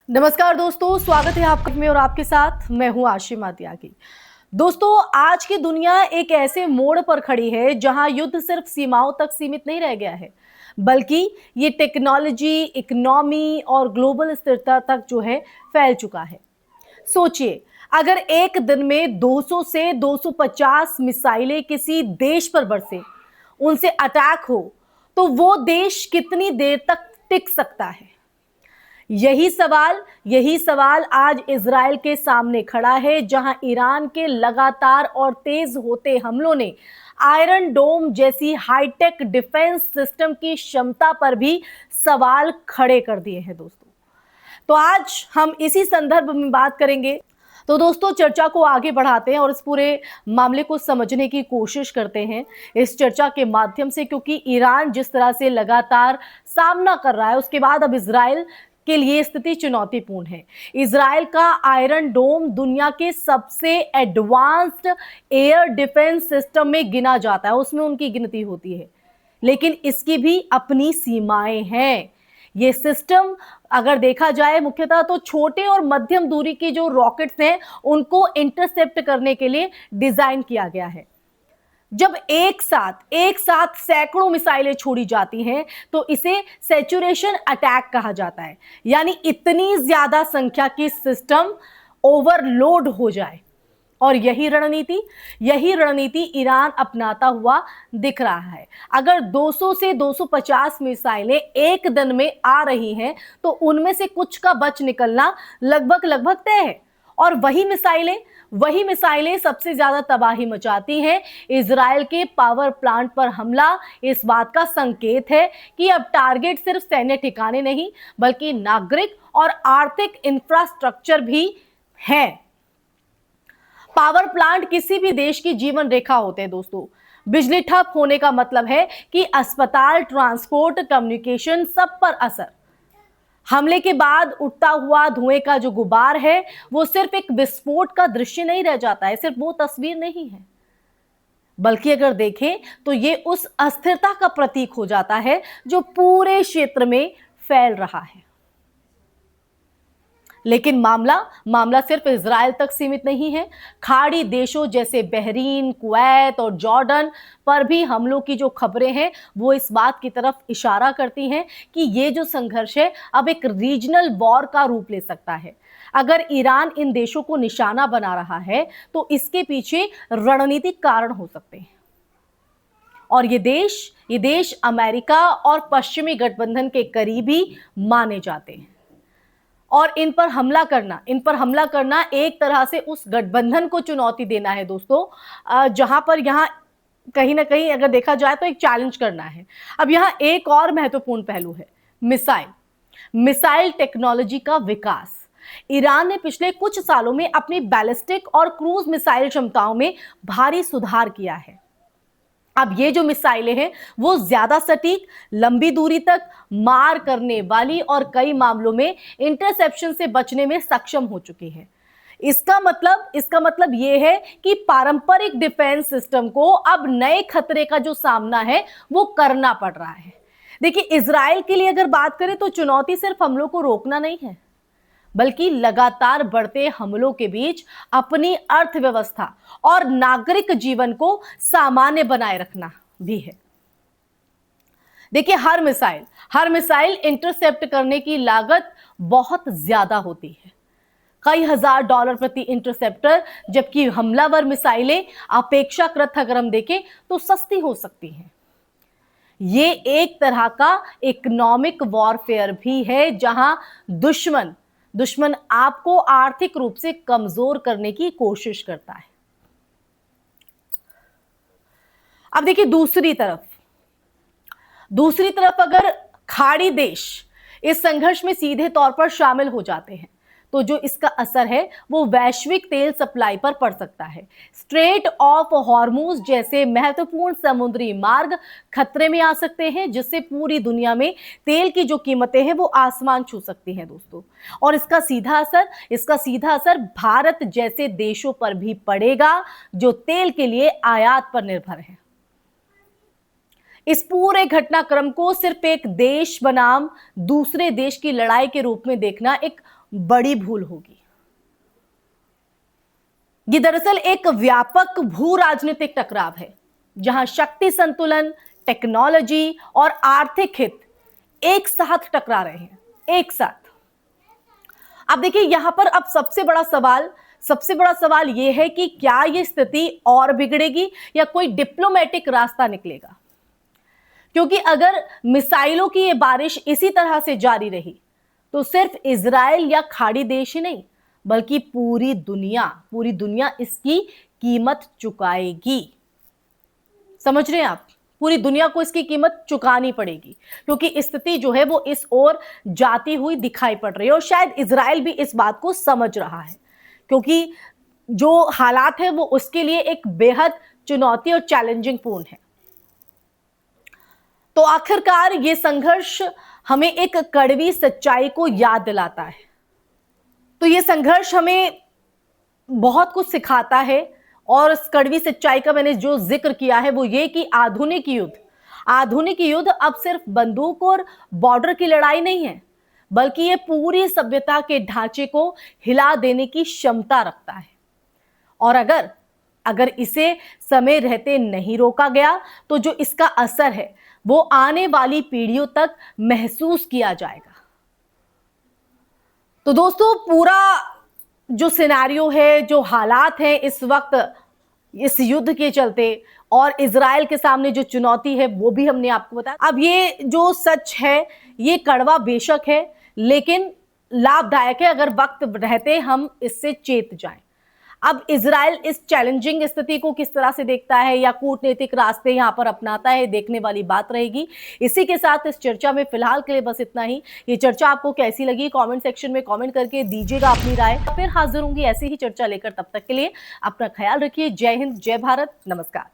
नमस्कार दोस्तों, स्वागत है आपका में और आपके साथ मैं हूं आशिमा त्यागी। दोस्तों, आज की दुनिया एक ऐसे मोड़ पर खड़ी है जहां युद्ध सिर्फ सीमाओं तक सीमित नहीं रह गया है, बल्कि ये टेक्नोलॉजी, इकोनॉमी और ग्लोबल स्थिरता तक जो है फैल चुका है। सोचिए, अगर एक दिन में 200 से 250 मिसाइलें किसी देश पर बरसे, उनसे अटैक हो, तो वो देश कितनी देर तक टिक सकता है? यही सवाल आज इजराइल के सामने खड़ा है, जहां ईरान के लगातार और तेज होते हमलों ने आयरन डोम जैसी हाईटेक डिफेंस सिस्टम की क्षमता पर भी सवाल खड़े कर दिए हैं दोस्तों। तो आज हम इसी संदर्भ में बात करेंगे। तो दोस्तों, चर्चा को आगे बढ़ाते हैं और इस पूरे मामले को समझने की कोशिश करते हैं इस चर्चा के माध्यम से, क्योंकि ईरान जिस तरह से लगातार सामना कर रहा है, उसके बाद अब इजराइल के लिए स्थिति चुनौतीपूर्ण है। इजराइल का आयरन डोम दुनिया के सबसे एडवांस्ड एयर डिफेंस सिस्टम में गिना जाता है, उसमें उनकी गिनती होती है, लेकिन इसकी भी अपनी सीमाएं हैं। ये सिस्टम अगर देखा जाए मुख्यतः तो छोटे और मध्यम दूरी की जो रॉकेट्स हैं उनको इंटरसेप्ट करने के लिए डिजाइन किया गया है। जब एक साथ सैकड़ों मिसाइलें छोड़ी जाती हैं तो इसे सैचुरेशन अटैक कहा जाता है, यानी इतनी ज्यादा संख्या की सिस्टम ओवरलोड हो जाए। और यही रणनीति ईरान अपनाता हुआ दिख रहा है। अगर 200 से 250 मिसाइलें एक दिन में आ रही हैं तो उनमें से कुछ का बच निकलना लगभग तय है। और वही मिसाइलें सबसे ज्यादा तबाही मचाती हैं। इजराइल के पावर प्लांट पर हमला इस बात का संकेत है कि अब टारगेट सिर्फ सैन्य ठिकाने नहीं, बल्कि नागरिक और आर्थिक इंफ्रास्ट्रक्चर भी है। पावर प्लांट किसी भी देश की जीवन रेखा होते हैं दोस्तों। बिजली ठप होने का मतलब है कि अस्पताल, ट्रांसपोर्ट, कम्युनिकेशन, सब पर असर। हमले के बाद उठता हुआ धुएं का जो गुबार है वो सिर्फ एक विस्फोट का दृश्य नहीं रह जाता है, सिर्फ वो तस्वीर नहीं है, बल्कि अगर देखें तो ये उस अस्थिरता का प्रतीक हो जाता है जो पूरे क्षेत्र में फैल रहा है। लेकिन मामला सिर्फ इजराइल तक सीमित नहीं है। खाड़ी देशों जैसे बहरीन, कुवैत और जॉर्डन पर भी हमलों की जो खबरें हैं वो इस बात की तरफ इशारा करती हैं कि ये जो संघर्ष है अब एक रीजनल वॉर का रूप ले सकता है। अगर ईरान इन देशों को निशाना बना रहा है तो इसके पीछे रणनीतिक कारण हो सकते हैं। और ये देश अमेरिका और पश्चिमी गठबंधन के करीबी माने जाते हैं। और इन पर हमला करना एक तरह से उस गठबंधन को चुनौती देना है दोस्तों, जहां पर यहां कहीं ना कहीं अगर देखा जाए तो एक चैलेंज करना है। अब यहां एक और महत्वपूर्ण पहलू है मिसाइल टेक्नोलॉजी का विकास। ईरान ने पिछले कुछ सालों में अपनी बैलिस्टिक और क्रूज मिसाइल क्षमताओं में भारी सुधार किया है। अब ये जो मिसाइलें हैं वो ज्यादा सटीक, लंबी दूरी तक मार करने वाली और कई मामलों में इंटरसेप्शन से बचने में सक्षम हो चुकी है। इसका मतलब ये है कि पारंपरिक डिफेंस सिस्टम को अब नए खतरे का जो सामना है वो करना पड़ रहा है। देखिए, इजराइल के लिए अगर बात करें तो चुनौती सिर्फ हमलों को रोकना नहीं है, बल्कि लगातार बढ़ते हमलों के बीच अपनी अर्थव्यवस्था और नागरिक जीवन को सामान्य बनाए रखना भी है। देखिए, हर मिसाइल इंटरसेप्ट करने की लागत बहुत ज्यादा होती है, कई हजार डॉलर प्रति इंटरसेप्टर, जबकि हमलावर मिसाइलें अपेक्षाकृत अगर हम देखें तो सस्ती हो सकती हैं। ये एक तरह का इकोनॉमिक वॉरफेयर भी है, जहां दुश्मन आपको आर्थिक रूप से कमजोर करने की कोशिश करता है। अब देखिए, दूसरी तरफ अगर खाड़ी देश इस संघर्ष में सीधे तौर पर शामिल हो जाते हैं तो जो इसका असर है वो वैश्विक तेल सप्लाई पर पड़ सकता है। स्ट्रेट ऑफ हॉर्मुज जैसे महत्वपूर्ण समुद्री मार्ग खतरे में आ सकते हैं, जिससे पूरी दुनिया में तेल की जो कीमतें हैं वो आसमान छू सकती हैं दोस्तों। और इसका सीधा असर भारत जैसे देशों पर भी पड़ेगा जो तेल के लिए आयात पर निर्भर है। इस पूरे घटनाक्रम को सिर्फ एक देश बनाम दूसरे देश की लड़ाई के रूप में देखना एक बड़ी भूल होगी। ये दरअसल एक व्यापक भू राजनीतिक टकराव है जहां शक्ति संतुलन, टेक्नोलॉजी और आर्थिक हित एक साथ टकरा रहे हैं, एक साथ। अब देखिए यहां पर अब सबसे बड़ा सवाल यह है कि क्या यह स्थिति और बिगड़ेगी या कोई डिप्लोमेटिक रास्ता निकलेगा। क्योंकि अगर मिसाइलों की यह बारिश इसी तरह से जारी रही तो सिर्फ इजराइल या खाड़ी देश ही नहीं बल्कि पूरी दुनिया इसकी कीमत चुकाएगी। समझ रहे हैं आप? पूरी दुनिया को इसकी कीमत चुकानी पड़ेगी क्योंकि स्थिति जो है वो इस ओर जाती हुई दिखाई पड़ रही है और शायद इजराइल भी इस बात को समझ रहा है क्योंकि जो हालात है वो उसके लिए एक बेहद चुनौती और चैलेंजिंग पूर्ण है। तो आखिरकार ये संघर्ष हमें एक कड़वी सच्चाई को याद दिलाता है। तो ये संघर्ष हमें बहुत कुछ सिखाता है और इस कड़वी सच्चाई का मैंने जो जिक्र किया है वो ये कि आधुनिक युद्ध अब सिर्फ बंदूक और बॉर्डर की लड़ाई नहीं है बल्कि ये पूरी सभ्यता के ढांचे को हिला देने की क्षमता रखता है। और अगर इसे समय रहते नहीं रोका गया तो जो इसका असर है वो आने वाली पीढ़ियों तक महसूस किया जाएगा। तो दोस्तों पूरा जो सिनेरियो है, जो हालात हैं इस वक्त इस युद्ध के चलते और इजराइल के सामने जो चुनौती है वो भी हमने आपको बताया। अब ये जो सच है ये कड़वा बेशक है लेकिन लाभदायक है अगर वक्त रहते हम इससे चेत जाएं। अब इजराइल इस चैलेंजिंग स्थिति को किस तरह से देखता है या कूटनीतिक रास्ते यहां पर अपनाता है, देखने वाली बात रहेगी। इसी के साथ इस चर्चा में फिलहाल के लिए बस इतना ही। ये चर्चा आपको कैसी लगी कमेंट सेक्शन में कमेंट करके दीजिएगा अपनी राय। फिर हाजिर होंगी ऐसी ही चर्चा लेकर, तब तक के लिए अपना ख्याल रखिए। जय हिंद, जय भारत, नमस्कार।